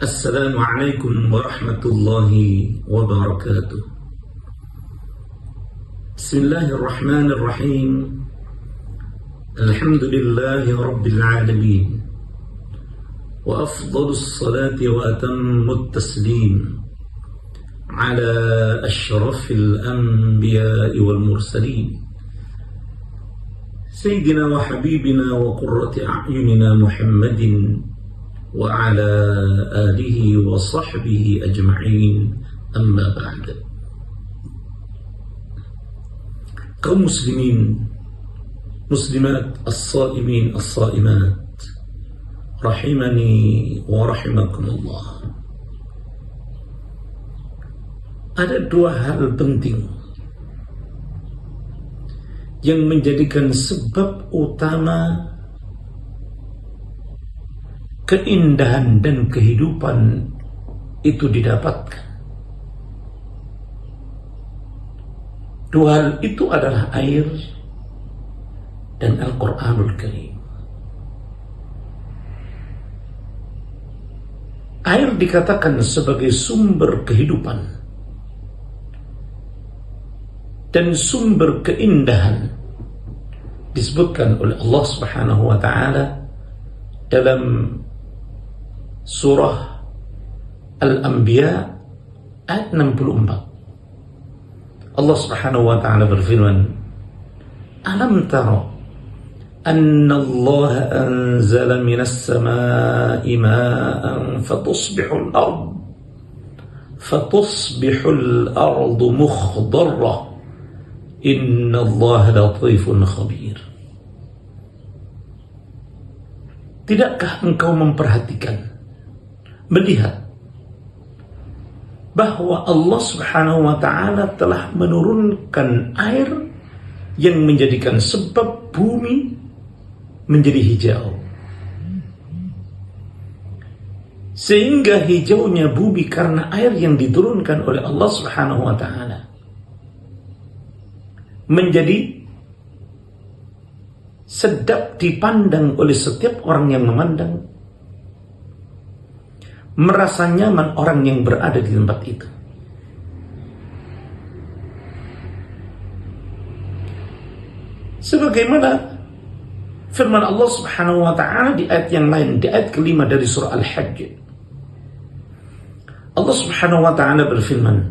Assalamualaikum warahmatullahi wabarakatuh. Bismillahirrahmanirrahim. Alhamdulillahi rabbil alamin. Wa afdalus salati wa atammut taslim ala ashrafil anbiya'i wal mursalin Sayyidina wa habibina wa qurrati a'yunina Muhammadin wa ala alihi wa sahbihi ajma'in, amma ba'd. Kaum muslimin, muslimat, as-saimin, as-saimat, rahimani wa rahimakumullah. Ada dua hal penting yang menjadikan sebab utama keindahan dan kehidupan itu didapatkan. Dua hal itu adalah air dan Al-Quranul Karim. Air dikatakan sebagai sumber kehidupan dan sumber keindahan, disebutkan oleh Allah Subhanahu wa Ta'ala dalam surah Al-Anbiya ayat 64. Allah Subhanahu wa Ta'ala berfirman, Alam tara anna Allah anzala minas samai ma'an fatusbihul ardu mukhdarra inna Allah latifun khabir. Tidakkah engkau memperhatikan, melihat bahwa Allah Subhanahu wa Ta'ala telah menurunkan air yang menjadikan sebab bumi menjadi hijau, sehingga hijaunya bumi karena air yang diturunkan oleh Allah Subhanahu wa Ta'ala menjadi sedap dipandang oleh setiap orang yang memandang, merasa nyaman orang yang berada di tempat itu. Sebagaimana firman Allah Subhanahu wa Ta'ala di ayat yang lain, di ayat kelima dari surah Al-Hajj, Allah Subhanahu wa Ta'ala berfirman,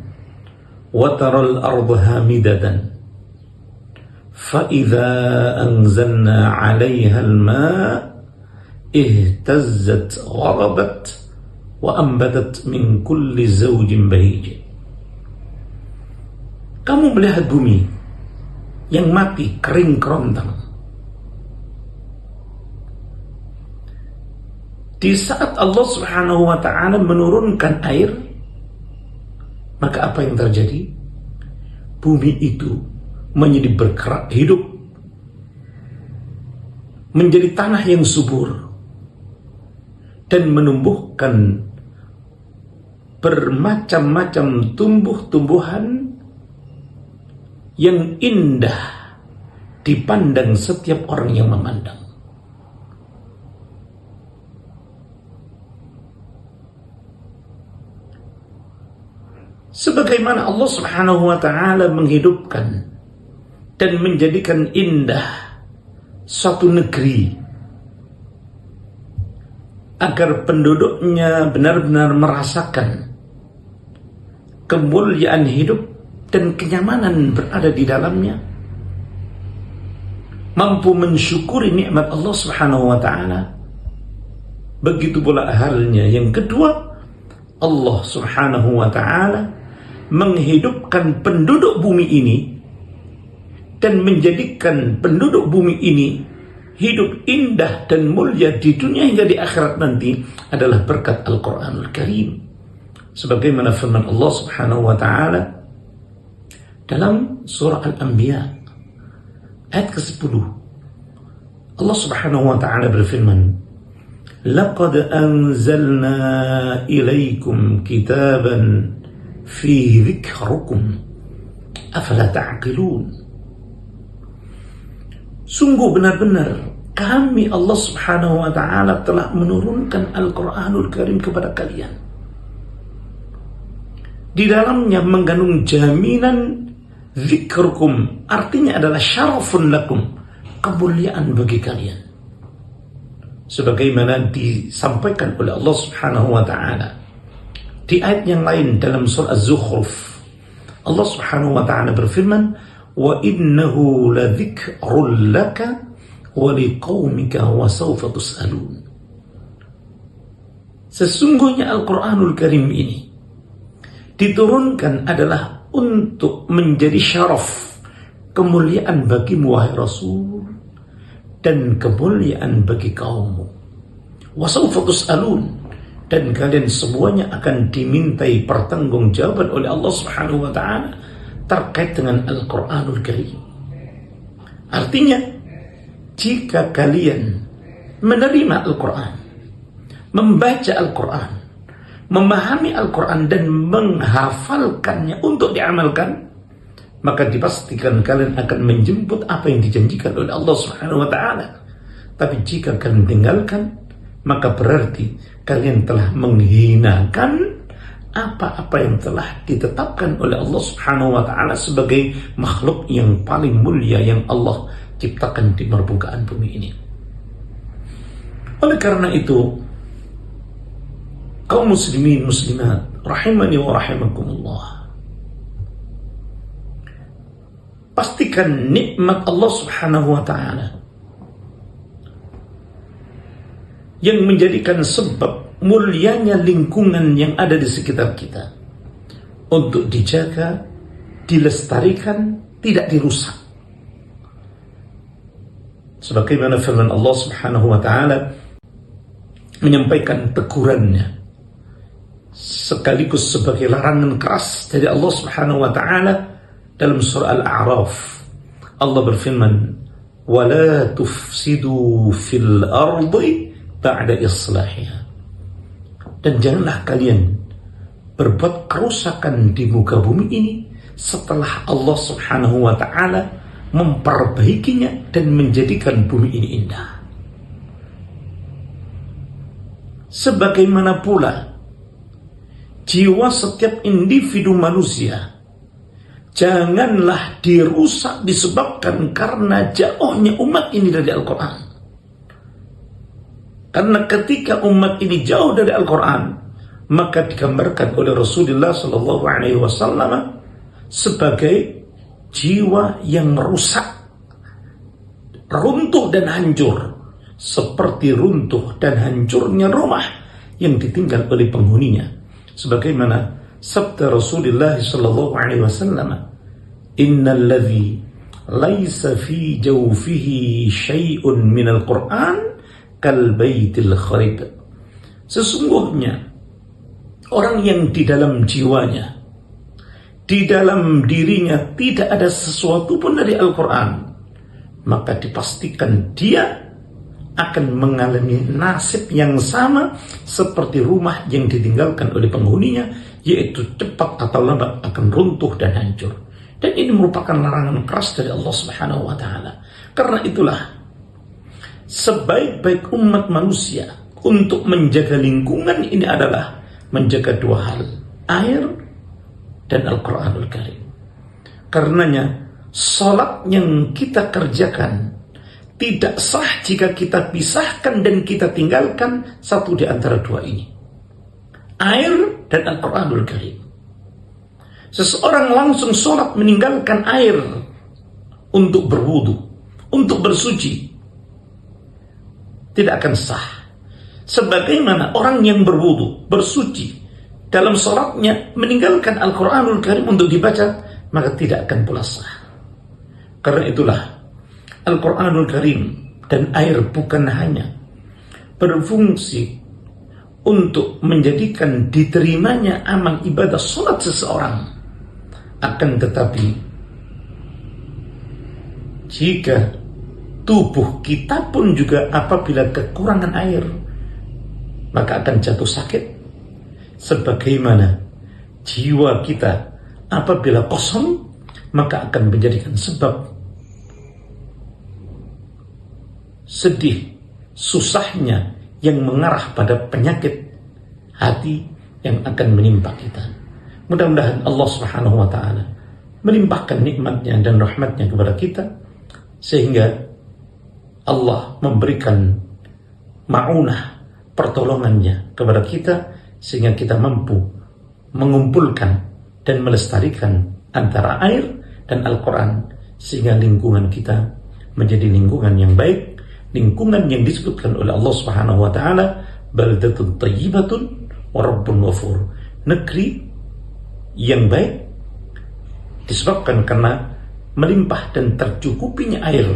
"Wa taral arda hamidatan فَإِذَا أَنزَلْنَا عَلَيْهَا الْمَاءَ اهْتَزَّتْ وَرَبَتْ وَأَنبَتَتْ مِنْ كُلِّ زَوْجٍ بَهِيجٍ." Kamu melihat bumi yang mati, kering kerontang. Di saat Allah Subhanahu wa Ta'ala menurunkan air, maka apa yang terjadi? Bumi itu menjadi bergerak hidup, menjadi tanah yang subur, dan menumbuhkan bermacam-macam tumbuh-tumbuhan yang indah dipandang setiap orang yang memandang. Sebagaimana Allah Subhanahu wa Ta'ala menghidupkan dan menjadikan indah suatu negeri agar penduduknya benar-benar merasakan kemuliaan hidup dan kenyamanan berada di dalamnya, mampu mensyukuri nikmat Allah Subhanahu wa Ta'ala. Begitu pula halnya yang kedua, Allah Subhanahu wa Ta'ala menghidupkan penduduk bumi ini dan menjadikan penduduk bumi ini hidup indah dan mulia di dunia hingga di akhirat nanti adalah berkat Al-Quranul Karim. Sebagaimana firman Allah Subhanahu wa Ta'ala dalam surah Al-Anbiya ayat ke-10, Allah Subhanahu wa Ta'ala berfirman, "Laqad anzalna ilaikum kitaban fi dzikrukum afala ta'qilun." Sungguh benar-benar kami Allah Subhanahu wa ta'ala telah menurunkan Al-Quranul Karim kepada kalian. Di dalamnya mengandung jaminan zikrukum, artinya adalah syarafun lakum, kemuliaan bagi kalian. Sebagaimana disampaikan oleh Allah Subhanahu wa ta'ala di ayat yang lain dalam surah Az-Zukhruf. Allah Subhanahu wa ta'ala berfirman, wa innahu ladzikrul laka wa liqaumika wa sawfa tus'alun. Sesungguhnya Al-Quranul Karim ini diturunkan adalah untuk menjadi syaraf, kemuliaan bagimu wahai Rasul, dan kemuliaan bagi kaummu. Wa sawfa tus'alun, dan kalian semuanya akan dimintai pertanggungjawaban oleh Allah Subhanahu wa ta'ala terkait dengan Al-Quranul Karim. Artinya, jika kalian menerima Al-Quran, membaca Al-Quran, memahami Al-Quran dan menghafalkannya untuk diamalkan, maka dipastikan kalian akan menjemput apa yang dijanjikan oleh Allah Subhanahu wa ta'ala. Tapi jika kalian tinggalkan, maka berarti kalian telah menghinakan apa-apa yang telah ditetapkan oleh Allah Subhanahu wa ta'ala sebagai makhluk yang paling mulia yang Allah ciptakan di permukaan bumi ini. Oleh karena itu, kaum muslimin muslimat rahimani wa rahimakumullah, pastikan nikmat Allah Subhanahu wa ta'ala yang menjadikan sebab mulianya lingkungan yang ada di sekitar kita untuk dijaga, dilestarikan, tidak dirusak. Sebagaimana firman Allah Subhanahu wa ta'ala menyampaikan tegurannya sekaligus sebagai larangan keras dari Allah Subhanahu wa ta'ala dalam surah Al-A'raf. Allah berfirman, وَلَا تُفْسِدُوا فِي الْأَرْضِ بَعْدَ إِصْلَاحِهَا, dan janganlah kalian berbuat kerusakan di muka bumi ini setelah Allah Subhanahu wa ta'ala memperbaikinya dan menjadikan bumi ini indah. Sebagaimana pula jiwa setiap individu manusia janganlah dirusak disebabkan karena jauhnya umat ini dari Al-Quran. Karena ketika umat ini jauh dari Al-Quran, maka digambarkan oleh Rasulullah SAW sebagai jiwa yang rusak, runtuh dan hancur, seperti runtuh dan hancurnya rumah yang ditinggal oleh penghuninya. Sebagaimana sabda Rasulullah SAW, innal ladzi laisa fi jawfihi syai'un minal Qur'an kal baitil kharib. Sesungguhnya orang yang di dalam jiwanya, di dalam dirinya tidak ada sesuatu pun dari Al-Quran, maka dipastikan dia akan mengalami nasib yang sama seperti rumah yang ditinggalkan oleh penghuninya, yaitu cepat atau lambat akan runtuh dan hancur. Dan ini merupakan larangan keras dari Allah Subhanahu wa ta'ala. Karena itulah sebaik-baik umat manusia untuk menjaga lingkungan ini adalah menjaga dua hal, air dan Al-Quranul Karim. Karenanya salat yang kita kerjakan tidak sah jika kita pisahkan dan kita tinggalkan satu di antara dua ini, air dan Al-Quranul Karim. Seseorang langsung salat meninggalkan air untuk berwudu, untuk bersuci, tidak akan sah. Sebagaimana orang yang berwudu, bersuci, dalam salatnya meninggalkan Al-Quranul Karim untuk dibaca, maka tidak akan pula sah. Karena itulah Al-Quranul Karim dan air bukan hanya berfungsi untuk menjadikan diterimanya amal ibadah salat seseorang, akan tetapi jika tubuh kita pun juga apabila kekurangan air, maka akan jatuh sakit. Sebagaimana jiwa kita apabila kosong, maka akan menjadikan sebab sedih, susahnya yang mengarah pada penyakit hati yang akan menimpa kita. Mudah-mudahan Allah Subhanahu wa ta'ala melimpahkan nikmatnya dan rahmatnya kepada kita, sehingga Allah memberikan ma'unah, pertolongannya kepada kita, sehingga kita mampu mengumpulkan dan melestarikan antara air dan Al-Quran, sehingga lingkungan kita menjadi lingkungan yang baik, lingkungan yang disebutkan oleh Allah Subhanahu wa ta'ala, baldatun tayyibatun wa rabbun ghafur, negeri yang baik disebabkan karena melimpah dan tercukupinya air.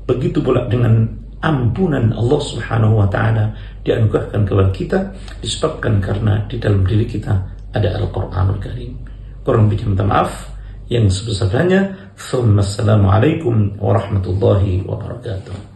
Begitu pula dengan ampunan Allah Subhanahu wa ta'ala dianugerahkan kepada kita disebabkan karena di dalam diri kita ada Al-Quranul Karim. Kurang lebih minta maaf yang sebesar-besarnya. Assalamualaikum warahmatullahi wabarakatuh.